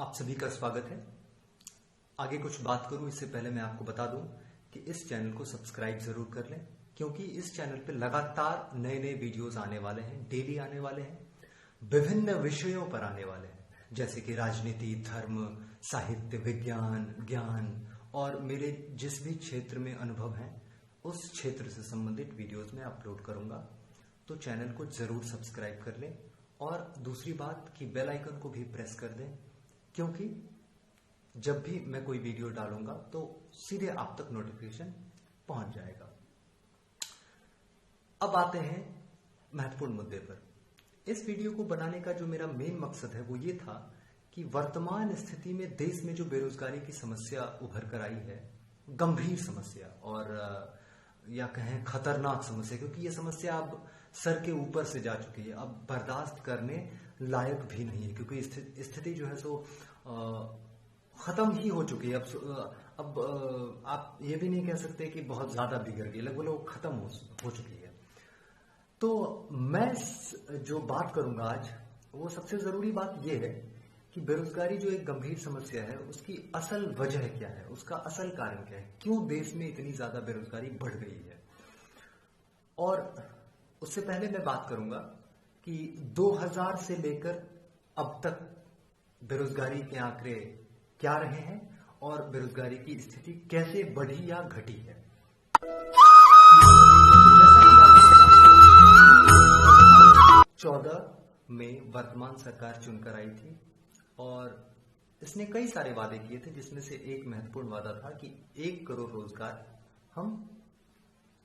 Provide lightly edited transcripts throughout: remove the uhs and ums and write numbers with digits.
आप सभी का स्वागत है। आगे कुछ बात करूं इससे पहले मैं आपको बता दूं कि इस चैनल को सब्सक्राइब जरूर कर लें, क्योंकि इस चैनल पे लगातार नए नए वीडियोस आने वाले हैं, डेली आने वाले हैं, विभिन्न विषयों पर आने वाले हैं, जैसे कि राजनीति, धर्म, साहित्य, विज्ञान, ज्ञान और मेरे जिस भी क्षेत्र में अनुभव है उस क्षेत्र से संबंधित वीडियोस में अपलोड करूंगा। तो चैनल को जरूर सब्सक्राइब कर लें और दूसरी बात कि बेल आइकन को भी प्रेस कर दें, क्योंकि जब भी मैं कोई वीडियो डालूंगा तो सीधे आप तक नोटिफिकेशन पहुंच जाएगा। अब आते हैं महत्वपूर्ण मुद्दे पर। इस वीडियो को बनाने का जो मेरा मेन मकसद है वो ये था कि वर्तमान स्थिति में देश में जो बेरोजगारी की समस्या उभर कर आई है, गंभीर समस्या और या कहें खतरनाक समस्या, क्योंकि ये समस्या अब सर के ऊपर से जा चुकी है, अब बर्दाश्त करने लायक भी नहीं है, क्योंकि स्थिति जो है सो खत्म ही हो चुकी है। अब आप ये भी नहीं कह सकते कि बहुत ज्यादा बिगड़ गई, लगभग खत्म हो चुकी है। तो मैं जो बात करूंगा आज, वो सबसे जरूरी बात यह है कि बेरोजगारी जो एक गंभीर समस्या है उसकी असल वजह क्या है, उसका असल कारण क्या है, क्यों देश में इतनी ज्यादा बेरोजगारी बढ़ गई है। और उससे पहले मैं बात करूंगा कि 2000 से लेकर अब तक बेरोजगारी के आंकड़े क्या रहे हैं और बेरोजगारी की स्थिति कैसे बढ़ी या घटी है। 14 में वर्तमान सरकार चुनकर आई थी और इसने कई सारे वादे किए थे, जिसमें से एक महत्वपूर्ण वादा था कि 1 करोड़ रोजगार हम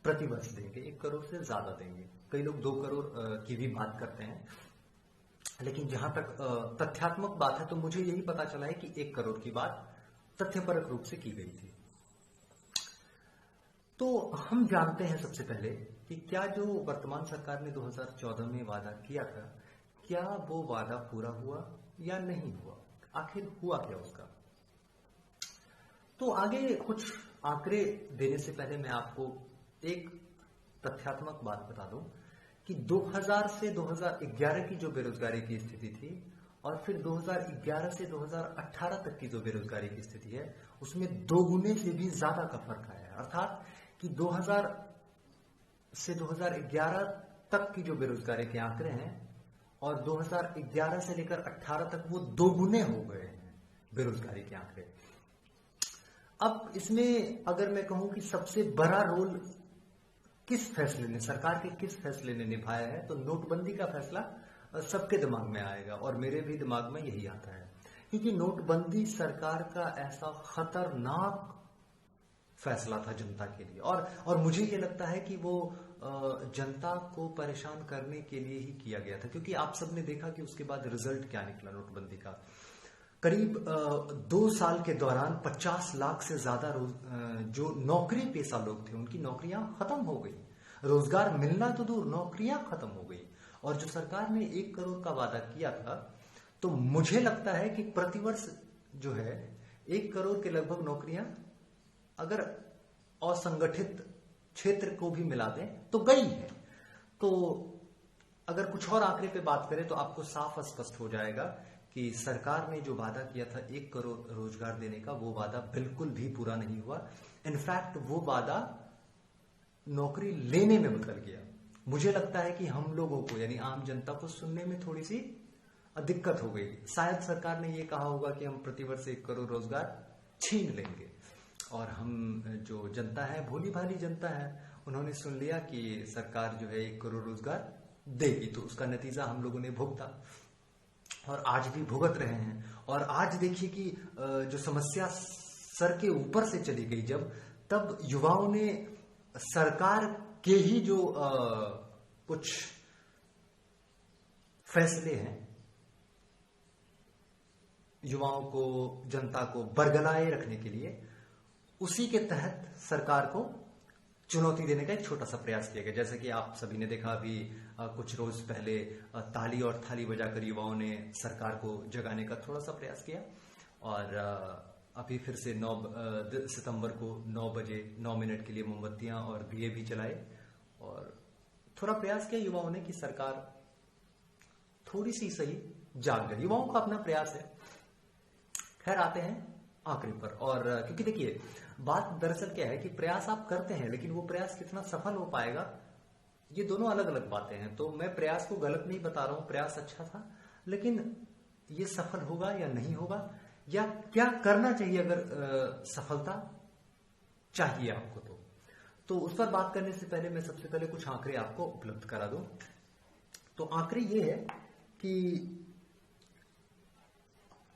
प्रतिवर्ष देंगे, 1 करोड़ से ज्यादा देंगे। कई लोग 2 करोड़ की भी बात करते हैं, लेकिन जहां तक तथ्यात्मक बात है तो मुझे यही पता चला है कि 1 करोड़ की बात तथ्यपरक रूप से की गई थी। तो हम जानते हैं सबसे पहले कि क्या जो वर्तमान सरकार ने 2014 में वादा किया था, क्या वो वादा पूरा हुआ या नहीं हुआ, आखिर हुआ क्या उसका। तो आगे कुछ आंकड़े देने से पहले मैं आपको एक तथ्यात्मक बात बता दूं कि 2000 से 2011 की जो बेरोजगारी की स्थिति थी और फिर 2011 से 2018 तक की जो बेरोजगारी की स्थिति है, उसमें 2 गुने से भी ज्यादा का फर्क आया है। अर्थात कि 2000 से 2011 तक की जो बेरोजगारी के आंकड़े हैं और 2011 से लेकर 18 तक वो 2 गुने हो गए हैं बेरोजगारी के आंकड़े। अब इसमें अगर मैं कहूं कि सबसे बड़ा रोल किस फैसले ने, सरकार के किस फैसले ने निभाया है, तो नोटबंदी का फैसला सबके दिमाग में आएगा और मेरे भी दिमाग में यही आता है, क्योंकि नोटबंदी सरकार का ऐसा खतरनाक फैसला था जनता के लिए और मुझे ये लगता है कि वो जनता को परेशान करने के लिए ही किया गया था, क्योंकि आप सबने देखा कि उसके बाद रिजल्ट क्या निकला नोटबंदी का। करीब 2 साल के दौरान 50 लाख से ज्यादा जो नौकरी पेशा लोग थे उनकी नौकरियां खत्म हो गई, रोजगार मिलना तो दूर, नौकरियां खत्म हो गई। और जो सरकार ने 1 करोड़ का वादा किया था, तो मुझे लगता है कि प्रतिवर्ष जो है 1 करोड़ के लगभग नौकरियां अगर असंगठित क्षेत्र को भी मिला दें तो गई है। तो अगर कुछ और आंकड़े पे बात करें तो आपको साफ स्पष्ट हो जाएगा कि सरकार ने जो वादा किया था 1 करोड़ रोजगार देने का, वो वादा बिल्कुल भी पूरा नहीं हुआ। इनफैक्ट वो वादा नौकरी लेने में बदल गया। मुझे लगता है कि हम लोगों को यानी आम जनता को सुनने में थोड़ी सी दिक्कत हो गई। शायद सरकार ने ये कहा होगा कि हम प्रतिवर्ष 1 करोड़ रोजगार छीन लेंगे, और हम जो जनता है, भोली भाली जनता है, उन्होंने सुन लिया कि सरकार जो है 1 करोड़ रोजगार देगी, तो उसका नतीजा हम लोगों ने भुगता और आज भी भुगत रहे हैं। और आज देखिए कि जो समस्या सर के ऊपर से चली गई तब युवाओं ने सरकार के ही जो कुछ फैसले हैं, युवाओं को, जनता को बरगलाए रखने के लिए, उसी के तहत सरकार को चुनौती देने का एक छोटा सा प्रयास किया गया। जैसे कि आप सभी ने देखा अभी कुछ रोज पहले ताली और थाली बजाकर युवाओं ने सरकार को जगाने का थोड़ा सा प्रयास किया, और अभी फिर से 9 सितंबर को 9 बजे 9 मिनट के लिए मोमबत्तियां और दिए भी जलाए और थोड़ा प्रयास किया युवाओं ने कि सरकार थोड़ी सी सही जाग जाए। युवाओं का अपना प्रयास है। खैर आते हैं आखिरी पर। और क्योंकि देखिए बात दरअसल क्या है कि प्रयास आप करते हैं, लेकिन वो प्रयास कितना सफल हो पाएगा, ये दोनों अलग अलग बातें हैं। तो मैं प्रयास को गलत नहीं बता रहा हूं, प्रयास अच्छा था, लेकिन ये सफल होगा या नहीं होगा, या क्या करना चाहिए अगर सफलता चाहिए आपको। तो उस पर बात करने से पहले मैं सबसे पहले कुछ आंकड़े आपको उपलब्ध करा दूं। तो आंकड़े ये है कि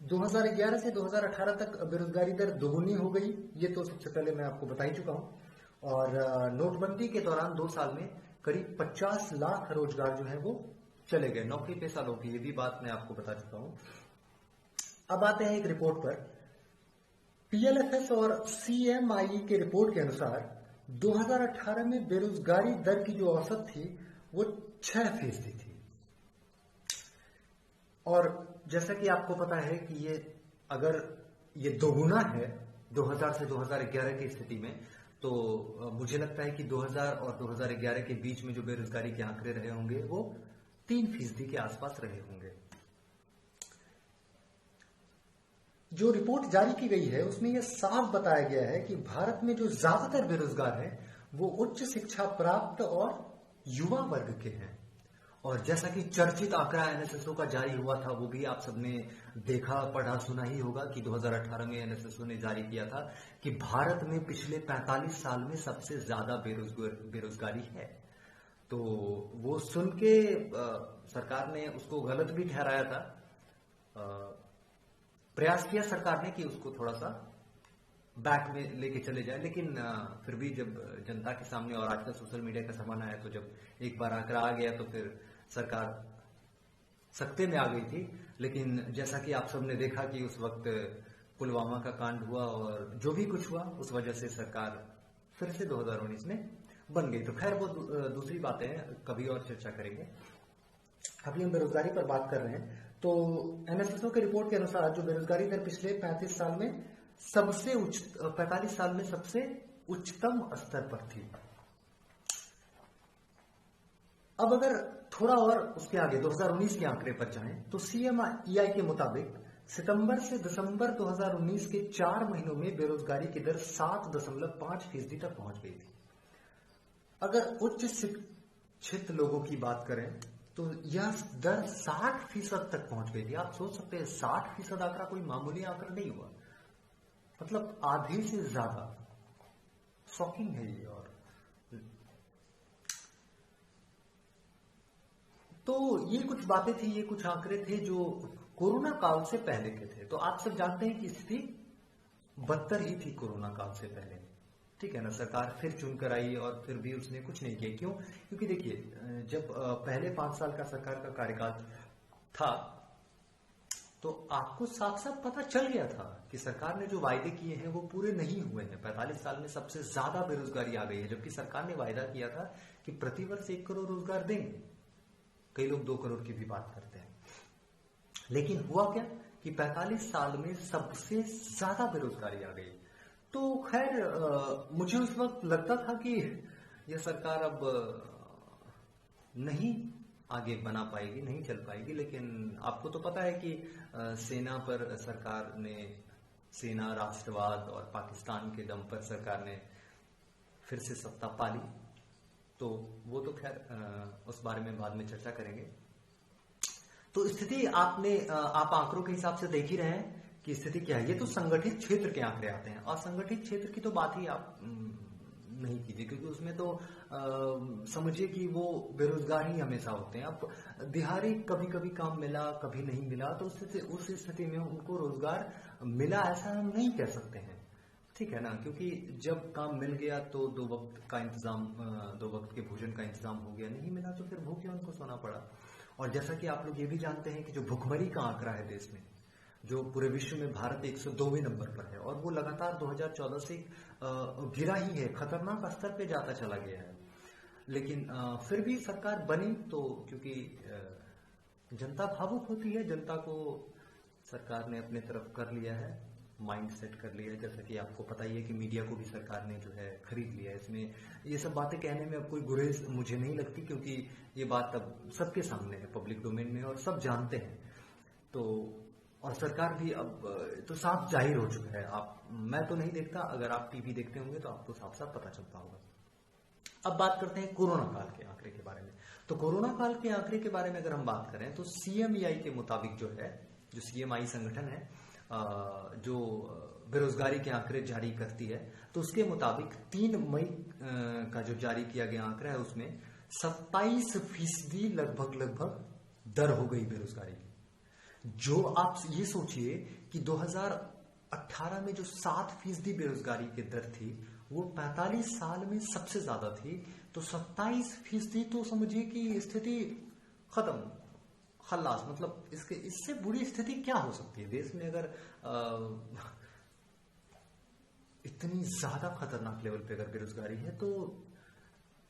2011 से 2018 तक बेरोजगारी दर दोगुनी हो गई, ये तो सबसे पहले मैं आपको बता ही चुका हूं। और नोटबंदी के दौरान 2 साल में करीब 50 लाख रोजगार जो है वो चले गए, नौकरी पेशा लोगों की, ये भी बात मैं आपको बता चुका हूं। अब आते हैं एक रिपोर्ट पर। पीएलएफएस और सीएमआई के रिपोर्ट के अनुसार 2018 में बेरोजगारी दर की जो औसत थी वो 6% थी। और जैसा कि आपको पता है कि ये अगर ये दोगुना है 2000 से 2011 की स्थिति में, तो मुझे लगता है कि 2000 और 2011 के बीच में जो बेरोजगारी के आंकड़े रहे होंगे वो 3% के आसपास रहे होंगे। जो रिपोर्ट जारी की गई है उसमें यह साफ बताया गया है कि भारत में जो ज्यादातर बेरोजगार हैं वो उच्च शिक्षा प्राप्त और युवा वर्ग के हैं। और जैसा कि चर्चित आंकड़ा एनएसएसओ का जारी हुआ था, वो भी आप सबने देखा पढ़ा सुना ही होगा कि 2018 में एनएसएसओ ने जारी किया था कि भारत में पिछले 45 साल में सबसे ज्यादा बेरोजगारी है। तो वो सुन के सरकार ने उसको गलत भी ठहराया था। प्रयास किया सरकार ने कि उसको थोड़ा सा बैक में लेके चले जाए, लेकिन फिर भी जब जनता के सामने, और आजकल सोशल मीडिया का जमाना है, तो जब एक बार आंकड़ा आ गया तो फिर सरकार सख्ते में आ गई थी। लेकिन जैसा कि आप सबने देखा कि उस वक्त पुलवामा का कांड हुआ और जो भी कुछ हुआ उस वजह से सरकार फिर से 2019 में बन गई। तो खैर वो दूसरी बातें हैं, कभी और चर्चा करेंगे। अभी हम बेरोजगारी पर बात कर रहे हैं। तो एनएसएसओ के रिपोर्ट के अनुसार जो बेरोजगारी दर पिछले 45 साल में सबसे उच्चतम स्तर पर थी। अब अगर थोड़ा और उसके आगे 2019 के आंकड़े पर जाएं तो सीएमआई के मुताबिक सितंबर से दिसंबर 2019 के 4 महीनों में बेरोजगारी की दर 7.5% तक पहुंच गई थी। अगर उच्च शिक्षित लोगों की बात करें तो यह दर 60% तक पहुंच गई थी। आप सोच सकते हैं 60% आंकड़ा कोई मामूली आंकड़ा नहीं हुआ, मतलब आधे से ज्यादा। शॉकिंग है ये। और तो ये कुछ बातें थी, ये कुछ आंकड़े थे जो कोरोना काल से पहले के थे। तो आप सब जानते हैं कि स्थिति बदतर ही थी कोरोना काल से पहले, ठीक है ना। सरकार फिर चुनकर आई और फिर भी उसने कुछ नहीं किया। क्यों? क्योंकि देखिए जब पहले 5 साल का सरकार का कार्यकाल था तो आपको साफ साफ पता चल गया था कि सरकार ने जो वायदे किए हैं वो पूरे नहीं हुए हैं। 45 साल में सबसे ज्यादा बेरोजगारी आ गई है, जबकि सरकार ने वायदा किया था कि प्रतिवर्ष 1 करोड़ रोजगार देंगे। कई लोग 2 करोड़ की भी बात करते हैं, लेकिन हुआ क्या कि 45 साल में सबसे ज्यादा बेरोजगारी आ गई। तो खैर मुझे उस वक्त लगता था कि यह सरकार अब नहीं आगे बना पाएगी, नहीं चल पाएगी। लेकिन आपको तो पता है कि सेना पर सरकार ने, सेना, राष्ट्रवाद और पाकिस्तान के दम पर सरकार ने फिर से सत्ता पा ली। तो वो तो खैर उस बारे में बाद में चर्चा करेंगे। तो स्थिति आप आंकड़ों के हिसाब से देख ही रहे हैं कि स्थिति क्या है। ये तो संगठित क्षेत्र के आंकड़े आते हैं, और संगठित क्षेत्र की तो बात ही आप नहीं कीजिए, क्योंकि उसमें तो समझिए कि वो बेरोजगार ही हमेशा होते हैं। अब दिहाड़ी कभी कभी काम मिला, कभी नहीं मिला, तो उस स्थिति में उनको रोजगार मिला ऐसा हम नहीं कह सकते हैं, ठीक है ना। क्योंकि जब काम मिल गया तो 2 वक्त का इंतजाम, 2 वक्त के भोजन का इंतजाम हो गया, नहीं मिला तो फिर भूखे उनको सोना पड़ा। और जैसा कि आप लोग ये भी जानते हैं कि जो भुखमरी का आंकड़ा है देश में, जो पूरे विश्व में भारत 102वें नंबर पर है, और वो लगातार 2014 से गिरा ही है, खतरनाक स्तर पे जाता चला गया है। लेकिन फिर भी सरकार बनी तो क्योंकि जनता भावुक होती है, जनता को सरकार ने अपने तरफ कर लिया है, माइंड सेट कर लिया है। जैसा कि आपको पता ही है कि मीडिया को भी सरकार ने जो है खरीद लिया है। इसमें ये सब बातें कहने में अब कोई गुरेज मुझे नहीं लगती, क्योंकि ये बात अब सबके सामने है, पब्लिक डोमेन में, और सब जानते हैं। तो और और सरकार भी अब तो साफ जाहिर हो चुका है। आप, मैं तो नहीं देखता, अगर आप टीवी देखते होंगे तो आपको साफ साफ पता चलता होगा। अब बात करते हैं कोरोना काल के आंकड़े के बारे में। तो कोरोना काल के आंकड़े के बारे में अगर हम बात करें तो सीएमईआई के मुताबिक जो है, जो सीएमआई संगठन है जो बेरोजगारी के आंकड़े जारी करती है, तो उसके मुताबिक 3 मई का जो जारी किया गया आंकड़ा है उसमें 27% लगभग दर हो गई बेरोजगारी की। जो आप ये सोचिए कि 2018 में जो 7% बेरोजगारी की दर थी वो 45 साल में सबसे ज्यादा थी, तो 27% तो समझिए कि स्थिति खत्म, खल्लास। मतलब इससे बुरी स्थिति क्या हो सकती है देश में, अगर इतनी ज्यादा खतरनाक लेवल पे अगर बेरोजगारी है, तो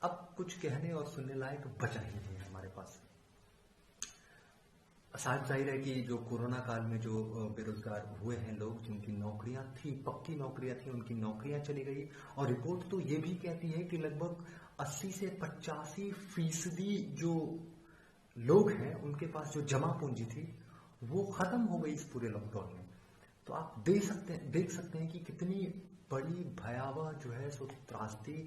अब कुछ कहने और सुनने लायक बचा ही नहीं है हमारे पास। साफ जाहिर है कि जो कोरोना काल में जो बेरोजगार हुए हैं लोग, जिनकी नौकरियां थी, पक्की नौकरियां थी, उनकी नौकरियां चली गई। और रिपोर्ट तो ये भी कहती है कि लगभग 80 से 85% जो लोग हैं उनके पास जो जमा पूंजी थी वो खत्म हो गई इस पूरे लॉकडाउन में। तो आप देख सकते हैं कि कितनी बड़ी भयावह जो है सो त्रासदी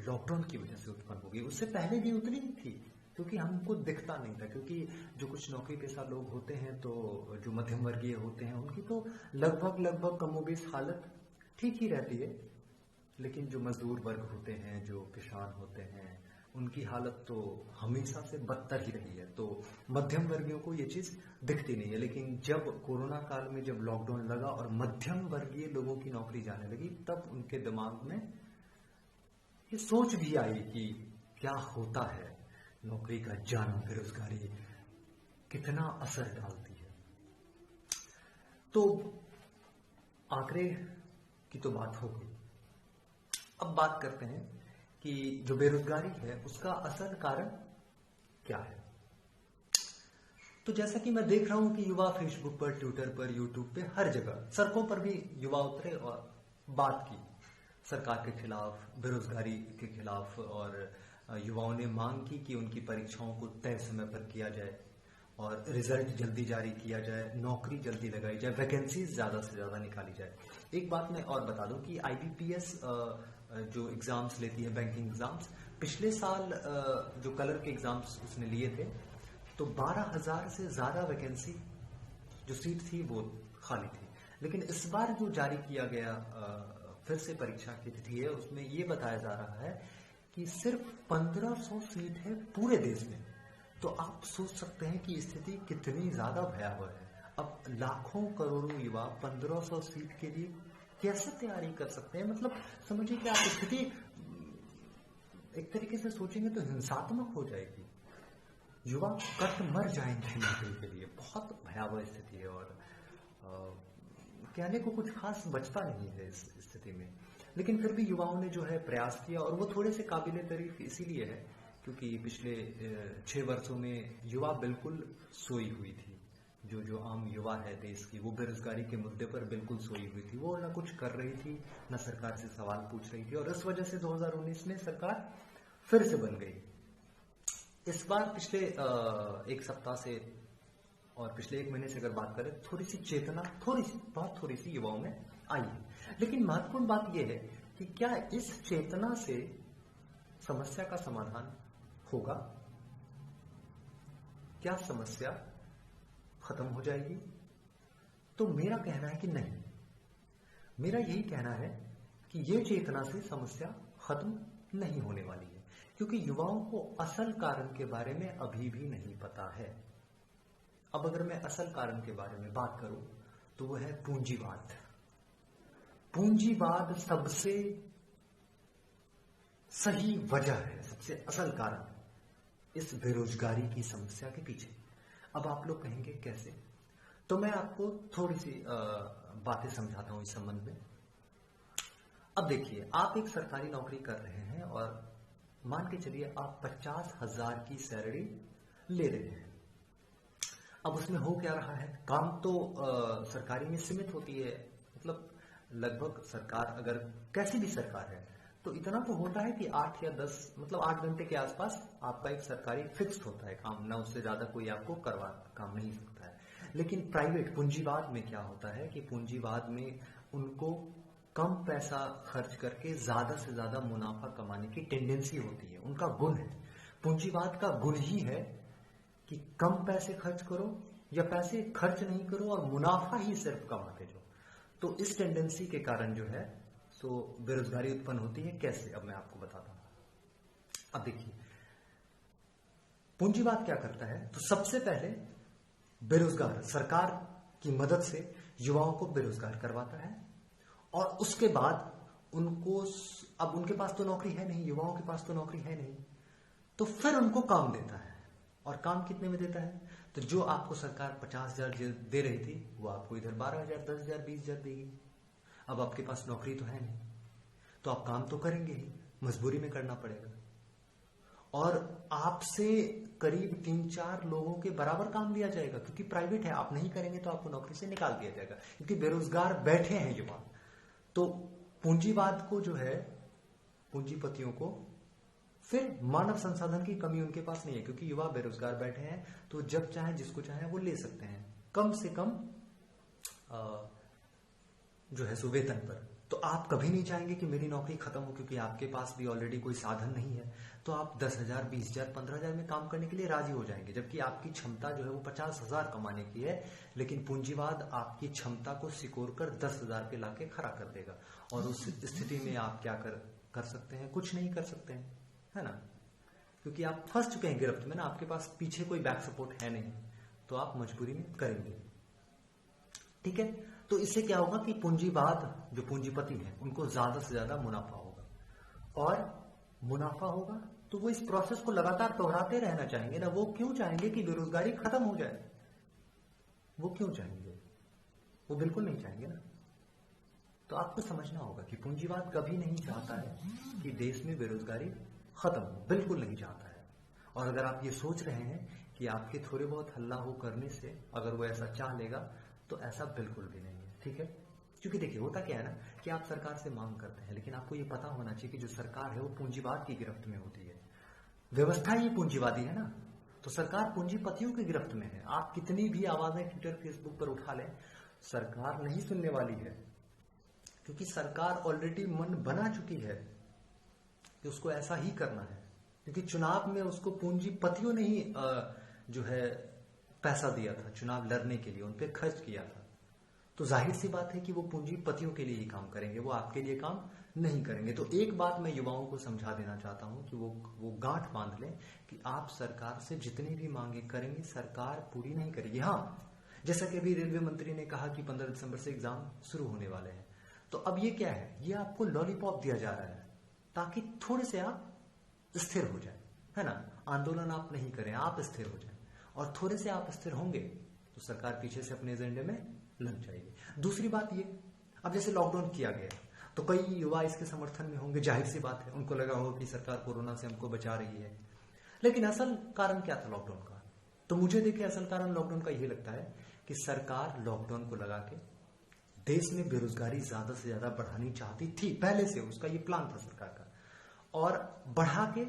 लॉकडाउन की वजह से उत्पन्न हो गई। उससे पहले भी उतनी ही थी, क्योंकि हमको दिखता नहीं था, क्योंकि जो कुछ नौकरी पेशा लोग होते हैं, तो जो मध्यम वर्गीय होते हैं, उनकी तो लगभग कमोबेश हालत ठीक ही रहती है। लेकिन जो मजदूर वर्ग होते हैं, जो किसान होते हैं, उनकी हालत तो हमेशा से बदतर ही रही है। तो मध्यम वर्गीयों को ये चीज दिखती नहीं है। लेकिन जब कोरोना काल में जब लॉकडाउन लगा और मध्यम वर्गीय लोगों की नौकरी जाने लगी, तब उनके दिमाग में ये सोच भी आई कि क्या होता है नौकरी का जाना, बेरोजगारी कितना असर डालती है। तो आंकड़े की तो बात हो गई। अब बात करते हैं कि जो बेरोजगारी है उसका असल कारण क्या है। तो जैसा कि मैं देख रहा हूं कि युवा फेसबुक पर, ट्विटर पर, यूट्यूब पे, हर जगह, सड़कों पर भी युवा उतरे और बात की सरकार के खिलाफ, बेरोजगारी के खिलाफ। और युवाओं ने मांग की कि उनकी परीक्षाओं को तय समय पर किया जाए और रिजल्ट जल्दी जारी किया जाए, नौकरी जल्दी लगाई जाए, वैकेंसीज ज्यादा से ज्यादा निकाली जाए। एक बात मैं और बता दूं कि आईबीपीएस जो एग्जाम्स लेती है, बैंकिंग एग्जाम्स, पिछले साल जो कलर के एग्जाम्स उसने लिए थे, तो 12,000 से ज्यादा वैकेंसी जो सीट थी वो खाली थी। लेकिन इस बार जो जारी किया गया फिर से परीक्षा की तिथि है, उसमें ये बताया जा रहा है कि सिर्फ 1500 सीट है पूरे देश में। तो आप सोच सकते हैं कि स्थिति कितनी ज्यादा भयावह है। अब लाखों करोड़ों युवा 1500 सीट के लिए कैसे तैयारी कर सकते हैं? मतलब समझिए कि आप स्थिति एक तरीके से सोचेंगे तो हिंसात्मक हो जाएगी। युवा कट मर जाएंगे नौकरी के लिए। बहुत भयावह स्थिति है और कहने को कुछ खास बचता नहीं है इस स्थिति में। लेकिन फिर भी युवाओं ने जो है प्रयास किया, और वो थोड़े से काबिले तारीफ इसीलिए है क्योंकि पिछले 6 वर्षों में युवा बिल्कुल सोई हुई थी। जो आम युवा है देश की, वो बेरोजगारी के मुद्दे पर बिल्कुल सोई हुई थी। वो ना कुछ कर रही थी, ना सरकार से सवाल पूछ रही थी। और इस वजह से 2019 में सरकार फिर से बन गई। इस बार पिछले एक सप्ताह से और पिछले 1 महीने से अगर बात करें, थोड़ी सी चेतना, बहुत थोड़ी सी युवाओं में आई है। लेकिन महत्वपूर्ण बात यह है कि क्या इस चेतना से समस्या का समाधान होगा? क्या समस्या खत्म हो जाएगी? तो मेरा कहना है कि नहीं। मेरा यही कहना है कि यह चेतना से समस्या खत्म नहीं होने वाली है, क्योंकि युवाओं को असल कारण के बारे में अभी भी नहीं पता है। अब अगर मैं असल कारण के बारे में बात करूं तो वह है पूंजीवाद। पूंजीवाद सबसे सही वजह है, सबसे असल कारण इस बेरोजगारी की समस्या के पीछे। अब आप लोग कहेंगे कैसे? तो मैं आपको थोड़ी सी बातें समझाता हूं इस संबंध में। अब देखिए, आप एक सरकारी नौकरी कर रहे हैं और मान के चलिए आप 50,000 की सैलरी ले रहे हैं। अब उसमें हो क्या रहा है? काम तो सरकारी में सीमित होती है। मतलब लगभग सरकार, अगर कैसी भी सरकार है, तो इतना तो होता है कि 8 या 10, मतलब 8 घंटे के आसपास आपका एक सरकारी फिक्स्ड होता है काम, ना उससे ज्यादा कोई आपको काम नहीं सकता है। लेकिन प्राइवेट पूंजीवाद में क्या होता है कि पूंजीवाद में उनको कम पैसा खर्च करके ज्यादा से ज्यादा मुनाफा कमाने की टेंडेंसी होती है, उनका गुण है। पूंजीवाद का गुण ही है कि कम पैसे खर्च करो या पैसे खर्च नहीं करो और मुनाफा ही सिर्फ कमाते जाओ। तो इस टेंडेंसी के कारण जो है तो बेरोजगारी उत्पन्न होती है। कैसे, अब मैं आपको बताता हूं। अब देखिए पूंजीवाद क्या करता है, तो सबसे पहले बेरोजगार सरकार की मदद से युवाओं को बेरोजगार करवाता है और उसके बाद उनको, अब उनके पास तो नौकरी है नहीं, युवाओं के पास तो नौकरी है नहीं, तो फिर उनको काम देता है। और काम कितने में देता है, तो जो आपको सरकार 50,000 दे रही थी वो आपको इधर 12,000, 10,000, 20,000 देगी। अब आपके पास नौकरी तो है नहीं, तो आप काम तो करेंगे ही, मजबूरी में करना पड़ेगा। और आपसे करीब 3-4 लोगों के बराबर काम लिया जाएगा, क्योंकि प्राइवेट है, आप नहीं करेंगे तो आपको नौकरी से निकाल दिया जाएगा, क्योंकि बेरोजगार बैठे हैं युवा। तो पूंजीवाद को जो है, पूंजीपतियों को फिर मानव संसाधन की कमी उनके पास नहीं है, क्योंकि युवा बेरोजगार बैठे हैं, तो जब चाहे जिसको चाहे वो ले सकते हैं, कम से कम जो है सो वेतन पर। तो आप कभी नहीं चाहेंगे कि मेरी नौकरी खत्म हो, क्योंकि आपके पास भी ऑलरेडी कोई साधन नहीं है, तो आप 10,000, 20,000, 15,000 में काम करने के लिए राजी हो जाएंगे, जबकि आपकी क्षमता जो है वो 50,000 कमाने की है। लेकिन पूंजीवाद आपकी क्षमता को सिकोड़ कर 10,000 पे लाके खड़ा कर देगा, और उस स्थिति में आप क्या कर सकते हैं, कुछ नहीं कर सकते हैं, है ना, क्योंकि आप फंस चुके हैं गिरफ्त में ना, आपके पास पीछे कोई बैक सपोर्ट है नहीं, तो आप मजबूरी में करेंगे। ठीक है, तो इससे क्या होगा कि पूंजीवाद जो पूंजीपति हैं उनको ज्यादा से ज्यादा मुनाफा होगा, और मुनाफा होगा तो वो इस प्रोसेस को लगातार दोहराते रहना चाहेंगे ना। वो क्यों चाहेंगे कि बेरोजगारी खत्म हो जाए, वो क्यों चाहेंगे, वो बिल्कुल नहीं चाहेंगे ना। तो आपको समझना होगा कि पूंजीवाद कभी नहीं चाहता है कि देश में बेरोजगारी खत्म हो, बिल्कुल नहीं चाहता है। और अगर आप ये सोच रहे हैं कि आपके थोड़े बहुत हल्ला हो करने से अगर वो ऐसा चाह लेगा, तो ऐसा बिल्कुल भी नहीं है। ठीक है, क्योंकि देखिए होता क्या है ना कि आप सरकार से मांग करते हैं, लेकिन आपको ये पता होना चाहिए कि जो सरकार है वो पूंजीवाद की गिरफ्त में होती है, व्यवस्था ही पूंजीवादी है ना, तो सरकार पूंजीपतियों की गिरफ्त में है। आप कितनी भी आवाजें ट्विटर, फेसबुक पर उठा लें, सरकार नहीं सुनने वाली है, क्योंकि सरकार ऑलरेडी मन बना चुकी है कि उसको ऐसा ही करना है, क्योंकि चुनाव में उसको पूंजीपतियों ने ही जो है पैसा दिया था, चुनाव लड़ने के लिए उन पे खर्च किया था। तो जाहिर सी बात है कि वो पूंजीपतियों के लिए ही काम करेंगे, वो आपके लिए काम नहीं करेंगे। तो एक बात मैं युवाओं को समझा देना चाहता हूं कि वो गांठ बांध लें कि आप सरकार से जितनी भी मांगे करेंगे, सरकार पूरी नहीं करेगी। हाँ, जैसा कि अभी रेलवे मंत्री ने कहा कि 15 दिसंबर से एग्जाम शुरू होने वाले हैं, तो अब ये क्या है, ये आपको लॉलीपॉप दिया जा रहा है ताकि थोड़े से आप स्थिर हो जाए, है ना। आंदोलन आप नहीं करें, आप स्थिर हो जाए, और थोड़े से आप स्थिर होंगे तो सरकार पीछे से अपने एजेंडे में लग जाएगी। दूसरी बात ये, अब जैसे लॉकडाउन किया गया तो कई युवा इसके समर्थन में होंगे, जाहिर सी बात है, उनको लगा होगा कि सरकार कोरोना से हमको बचा रही है। लेकिन असल कारण क्या था लॉकडाउन का, तो मुझे देखिए असल कारण लॉकडाउन का यही लगता है कि सरकार लॉकडाउन को लगा के देश में बेरोजगारी ज्यादा से ज्यादा बढ़ानी चाहती थी, पहले से उसका ये प्लान था सरकार का, और बढ़ा के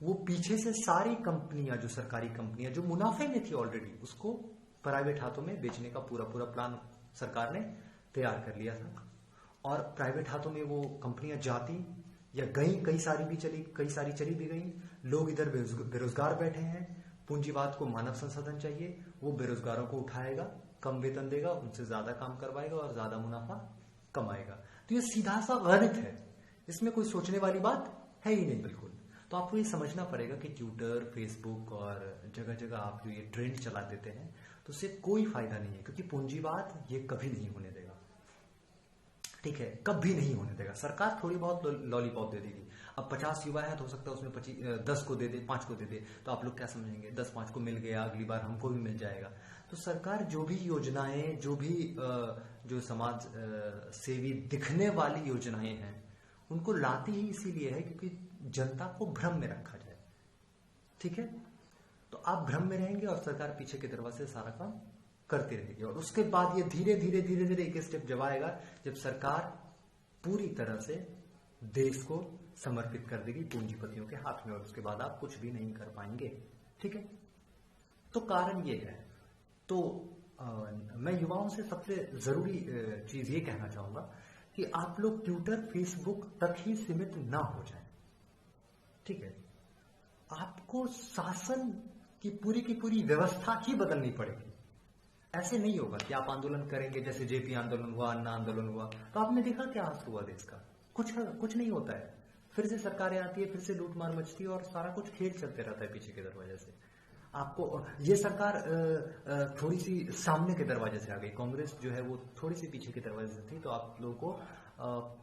वो पीछे से सारी कंपनियां, जो सरकारी कंपनियां जो मुनाफे में थी ऑलरेडी, उसको प्राइवेट हाथों में बेचने का पूरा प्लान सरकार ने तैयार कर लिया था। और प्राइवेट हाथों में वो कंपनियां जाती या गई, कई सारी चली भी गई, लोग इधर बेरोजगार बैठे हैं। पूंजीवाद को मानव संसाधन चाहिए, वो बेरोजगारों को उठाएगा, कम वेतन देगा, उनसे ज्यादा काम करवाएगा और ज्यादा मुनाफा कमाएगा। तो ये सीधा सा गणित है, इसमें कोई सोचने वाली बात है ही नहीं बिल्कुल। तो आपको ये समझना पड़ेगा कि ट्विटर, फेसबुक और जगह जगह आप जो ये ट्रेंड चला देते हैं, तो उससे कोई फायदा नहीं है, क्योंकि पूंजीवाद ये कभी नहीं होने देगा। ठीक है, कभी नहीं होने देगा। सरकार थोड़ी बहुत लॉलीपॉप दे देगी। अब 50 युवा है तो हो सकता है उसमें 10 को दे दे, 5 को दे दे, तो आप लोग क्या समझेंगे, 10-5 को मिल गया, अगली बार हमको भी मिल जाएगा। तो सरकार जो भी योजनाएं, जो भी जो समाज सेवी दिखने वाली योजनाएं हैं, उनको लाती ही इसीलिए है क्योंकि जनता को भ्रम में रखा जाए। ठीक है, तो आप भ्रम में रहेंगे और सरकार पीछे के दरवाजे से सारा काम करती रहेगी, और उसके बाद ये धीरे धीरे एक स्टेप जब आएगा जब सरकार पूरी तरह से देश को समर्पित कर देगी पूंजीपतियों के हाथ में, और उसके बाद आप कुछ भी नहीं कर पाएंगे। ठीक है, तो कारण ये है। तो मैं युवाओं से सबसे जरूरी चीज ये कहना चाहूंगा कि आप लोग ट्विटर फेसबुक तक ही सीमित ना हो जाएं। ठीक है, आपको शासन की पूरी व्यवस्था ही बदलनी पड़ेगी। ऐसे नहीं होगा कि आप आंदोलन करेंगे, जैसे जेपी आंदोलन हुआ, अन्ना आंदोलन हुआ, तो आपने देखा क्या हाल हुआ देश का। कुछ नहीं होता है, फिर से सरकारें आती है, फिर से लूटमार मचती है और सारा कुछ खेल चलते रहता है पीछे के दरवाजे से। आपको ये सरकार थोड़ी सी सामने के दरवाजे से आ गई, कांग्रेस जो है वो थोड़ी सी पीछे के दरवाजे से थी, तो आप लोगों को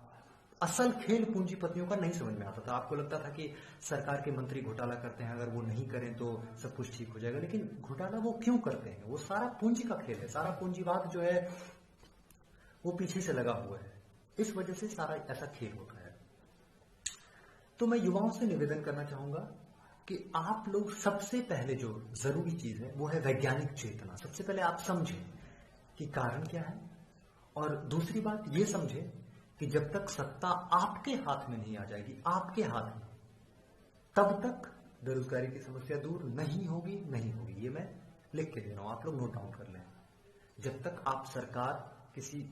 असल खेल पूंजीपतियों का नहीं समझ में आता था। आपको लगता था कि सरकार के मंत्री घोटाला करते हैं, अगर वो नहीं करें तो सब कुछ ठीक हो जाएगा। लेकिन घोटाला वो क्यों करते हैं? वो सारा पूंजी का खेल है, सारा पूंजीवाद जो है वो पीछे से लगा हुआ है, इस वजह से सारा ऐसा खेल होता है। तो मैं युवाओं से निवेदन करना चाहूंगा कि आप लोग सबसे पहले जो जरूरी चीज है वो है वैज्ञानिक चेतना। सबसे पहले आप समझें कि कारण क्या है, और दूसरी बात ये समझें कि जब तक सत्ता आपके हाथ में नहीं आ जाएगी, आपके हाथ में, तब तक बेरोजगारी की समस्या दूर नहीं होगी। ये मैं लिख के दे रहा हूं, आप लोग नोट डाउन कर लें। जब तक आप सरकार किसी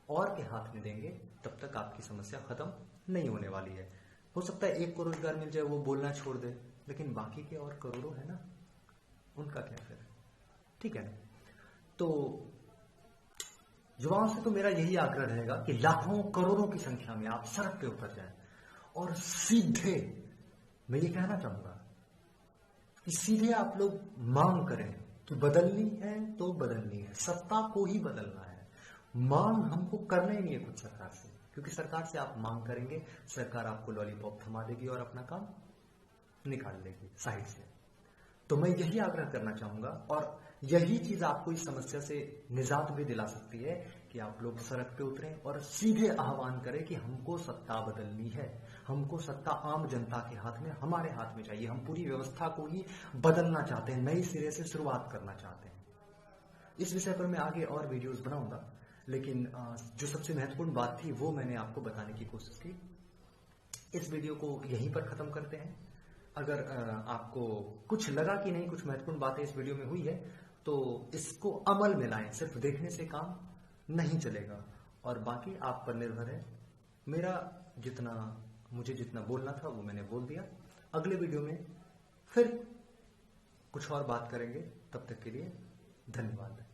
और के हाथ में देंगे, तब तक आपकी समस्या खत्म नहीं होने वाली है। हो सकता है एक को रोजगार मिल जाए, वो बोलना छोड़ दे, लेकिन बाकी के और करोड़ों है ना, उनका क्या फिर? ठीक है ना? तो युवाओं से तो मेरा यही आग्रह रहेगा कि लाखों करोड़ों की संख्या में आप सड़क पे उतर जाएं और सीधे, मैं ये कहना चाहूंगा कि सीधे आप लोग मांग करें कि बदलनी है तो बदलनी है, सत्ता को ही बदलना है। मांग हमको करना ही नहीं है खुद सरकार से, क्योंकि सरकार से आप मांग करेंगे, सरकार आपको लॉलीपॉप थमा देगी और अपना काम निकाल लेगी साइड से। तो मैं यही आग्रह करना चाहूंगा, और यही चीज आपको इस समस्या से निजात भी दिला सकती है कि आप लोग सड़क पे उतरें और सीधे आह्वान करें कि हमको सत्ता बदलनी है, हमको सत्ता आम जनता के हाथ में, हमारे हाथ में चाहिए। हम पूरी व्यवस्था को ही बदलना चाहते हैं, नई सिरे से शुरुआत करना चाहते हैं। इस विषय पर मैं आगे और वीडियोस बनाऊंगा, लेकिन जो सबसे महत्वपूर्ण बात थी वो मैंने आपको बताने की कोशिश की। इस वीडियो को यहीं पर खत्म करते हैं। अगर आपको कुछ लगा कि नहीं, कुछ महत्वपूर्ण बातें इस वीडियो में हुई है, तो इसको अमल में लाएं। सिर्फ देखने से काम नहीं चलेगा, और बाकी आप पर निर्भर है। मुझे जितना बोलना था वो मैंने बोल दिया। अगले वीडियो में फिर कुछ और बात करेंगे, तब तक के लिए धन्यवाद।